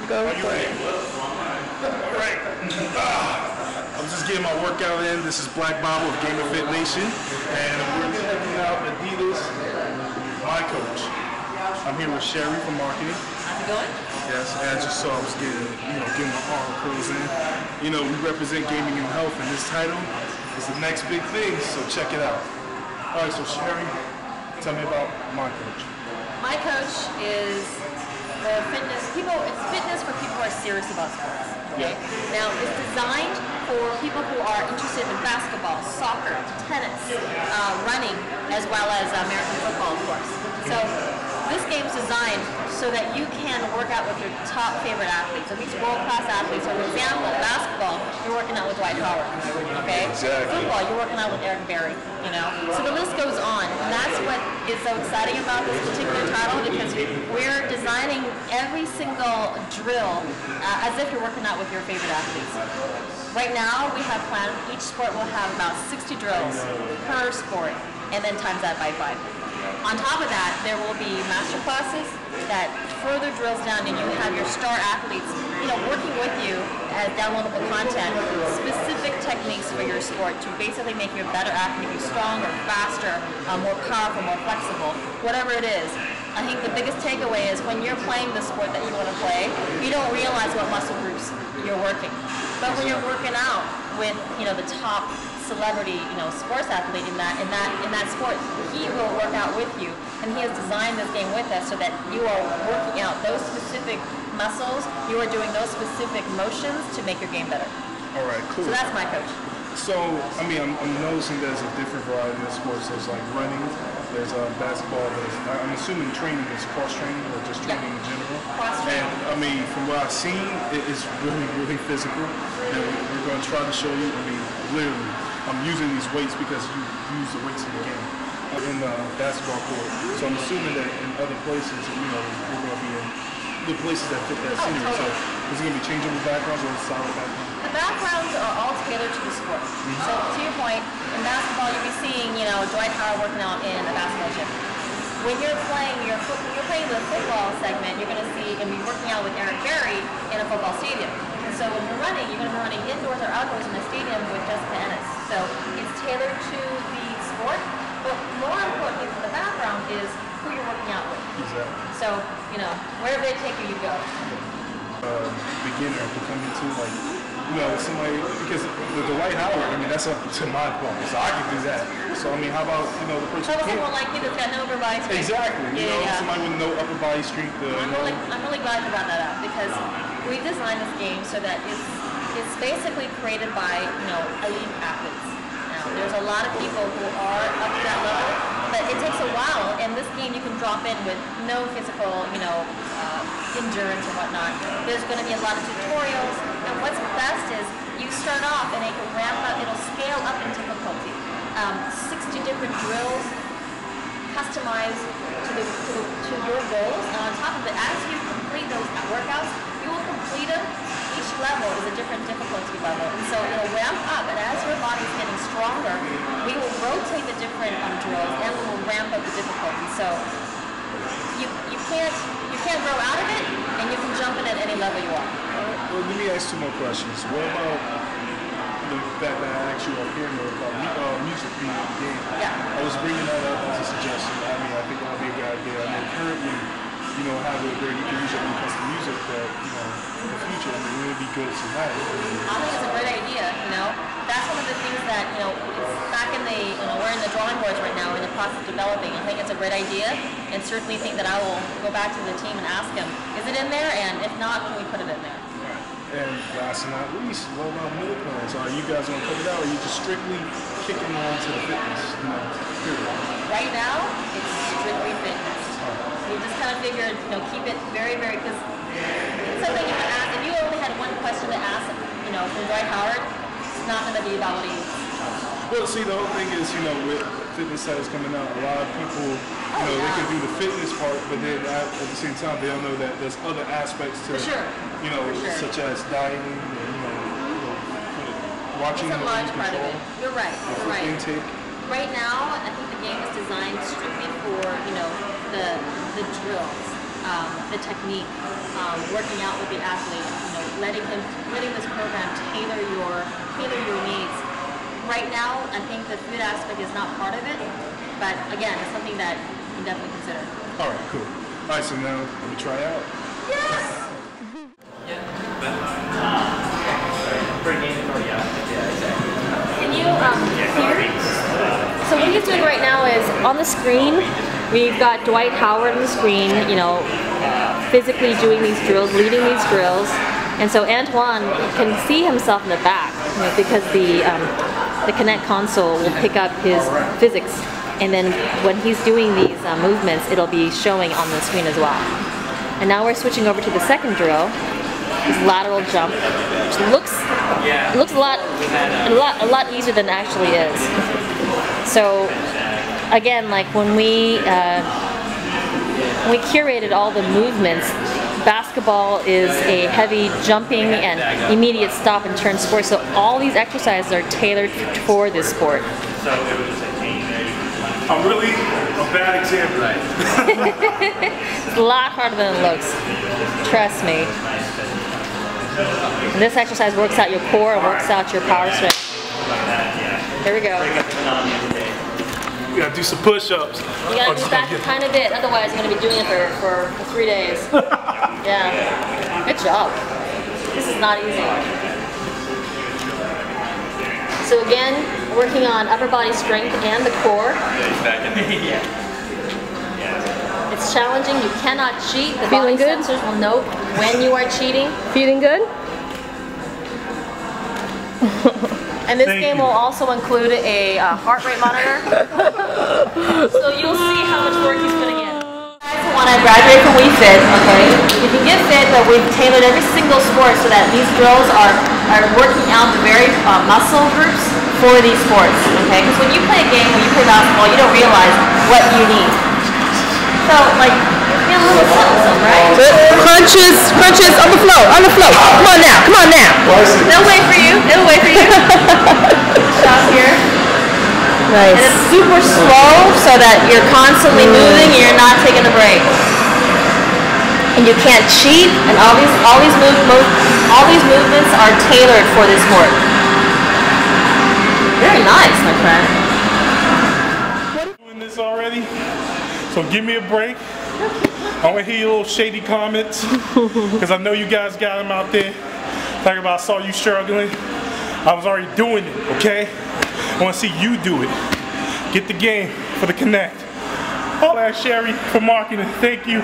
Go Are you for ready? it. All right. I'm just getting my workout in. This is BlackBible of GamerFitNation, and we're checking out Adidas Mi Coach. I'm here with Sherey from marketing. How's it going? Yes, as you saw, I was getting my arm curls in. You know, we represent gaming and health, and this title is the next big thing. So check it out. All right, so Sherey, tell me about Mi Coach. Mi Coach is the fitness people. It's fitness for people who are serious about sports. Okay. Yeah. Now it's designed for people who are interested in basketball, soccer, tennis, running, as well as American football, of course. So this game's designed so that you can work out with your top favorite athletes. So these world-class athletes. So for example, basketball, you're working out with Dwight Howard. Okay. Exactly. Football, you're working out with Eric Berry. You know. So the list goes on, and that's what is so exciting about this particular title, because we're designing every single drill as if you're working out with your favorite athletes. Right now, we have planned each sport will have about 60 drills per sport, and then times that by 5. On top of that, there will be master classes that further drills down, and you have your star athletes, you know, working with you as downloadable content, specific techniques for your sport to basically make you a better athlete, be stronger, faster, more powerful, more flexible, whatever it is. I think the biggest takeaway is when you're playing the sport that you want to play, you don't realize what muscle groups you're working. But when you're working out with, you know, the top celebrity, you know, sports athlete in that sport, he will work out with you, and he has designed this game with us so that you are working out those specific muscles, you are doing those specific motions to make your game better. All right, cool. So that's Mi Coach. So, I mean, I'm noticing there's a different variety of sports. There's like running, there's basketball, I'm assuming training is cross-training or just training in general. Cross-training. And, I mean, from what I've seen, it is really, really physical. And we're going to try to show you, I mean, literally, I'm using these weights because you use the weights in the game. In the basketball court. So I'm assuming that in other places, you know, we're going to be in the places that fit that scenery. Totally. So is it going to be changeable backgrounds or solid backgrounds? The backgrounds are all tailored to the sport. So to your point, in basketball you'll be seeing, you know, Dwight Howard working out in a basketball gym. When you're playing the football segment, you're going to see and be working out with Eric Berry in a football stadium. And so when you're running, you're going to be running indoors or outdoors in a stadium with Jessica Ennis. So it's tailored to the sport, but more importantly for the background is who you're working out with. Exactly. So, you know, wherever they take you, you go. Beginner to come into, like, you know, somebody, because the Dwight Howard, I mean, that's up to my point, so I can do that. So, I mean, how about, you know, the person How about who someone like you that's got no upper body strength? Exactly. You know, somebody with no upper body strength. I'm really glad you brought that up, because we designed this game so that it's basically created by, you know, elite athletes. Now, there's a lot of people who are up to that level, but it takes a while, and this game you can drop in with no physical, you know, endurance and whatnot. There's going to be a lot of tutorials, and what's best is you start off and it can ramp up, it'll scale up in difficulty. 60 different drills customized to your goals, and on top of it, as you complete those workouts, you will complete them. Each level is a different difficulty level, and so it'll ramp up, and as your body is getting stronger, we will rotate the different drills, and we will ramp up the difficulty. So you can't grow out of it, and you can jump in at any level you want. Well, let me ask 2 more questions. What about the fact that I asked you up here about music being in the game? Yeah. I was bringing that up as a suggestion. I mean, I think that would be a good idea. I mean, currently, you know, have it where you can use your own custom music that, you know, in the future, I mean, it would be good to have. I think it's a great idea, you know. That's one of the things that, you know, it's back in the, you know, we're in the drawing boards right now, in the process of developing. I think it's a great idea, and certainly think that I will go back to the team and ask them, is it in there? And if not, can we put it in there? And last but not least, what about meal plans? Are you guys going to cut it out, or are you just strictly kicking on to the fitness, you know, period? Right now, it's strictly fitness. We just kind of figured, you know, keep it very, very, because it's something you can ask. If you only had one question to ask, you know, from Dwight Howard, it's not going to be about what he eats. Well, see, the whole thing is, you know, with fitness titles coming out, a lot of people, you know, they can do the fitness part, but then at the same time, they don't know that there's other aspects to, you know, such as dieting, you know, watching it's a large part of it. You're right. You're right. Intake. Right now, I think the game is designed strictly for, you know, the drills. the technique, working out with the athlete, letting this program tailor your needs. Right now, I think the food aspect is not part of it, but again, it's something that you can definitely consider. All right, cool. All right, so now let me try out. Yes! Can you hear? So what he's doing right now is on the screen, we've got Dwight Howard on the screen, physically doing these drills, leading these drills. And so Antoine can see himself in the back, because the Kinect console will pick up his physics. And then when he's doing these movements, it'll be showing on the screen as well. And now we're switching over to the second drill, this lateral jump, which looks a lot easier than it actually is. So again, like when we curated all the movements, basketball is a heavy jumping and immediate stop and turn sport, so all these exercises are tailored for this sport. I'm really a bad example. It's a lot harder than it looks. Trust me. And this exercise works out your core and works out your power strength. Here we go. We gotta do some push-ups. You gotta do that kind of bit, otherwise you're gonna be doing it for 3 days. Yeah. Good job. This is not easy. So again, working on upper body strength and the core. It's challenging. You cannot cheat. The body sensors will know when you are cheating. Feeling good? And this game will also include a heart rate monitor. So you'll see how much work he's putting in. When I graduate from WeFit, okay, you can get fit, but we've tailored every single sport so that these drills are working out the very muscle groups for these sports, okay? Because when you play a game, when you play basketball, you don't realize what you need. So, like, you know, a little something, right? Crunches on the floor, on the floor. Come on now, come on now. They'll wait for you, they'll wait for you. Stop here. Nice. And it's super slow so that you're constantly moving and you're not taking a break. And you can't cheat, and all these movements are tailored for this sport. Very nice, my friend. Doing this already, so give me a break. I want to hear your little shady comments, because I know you guys got them out there. Talking about I saw you struggling. I was already doing it, okay? I want to see you do it. Get the game for the Kinect. All that Sherey for marketing. Thank you.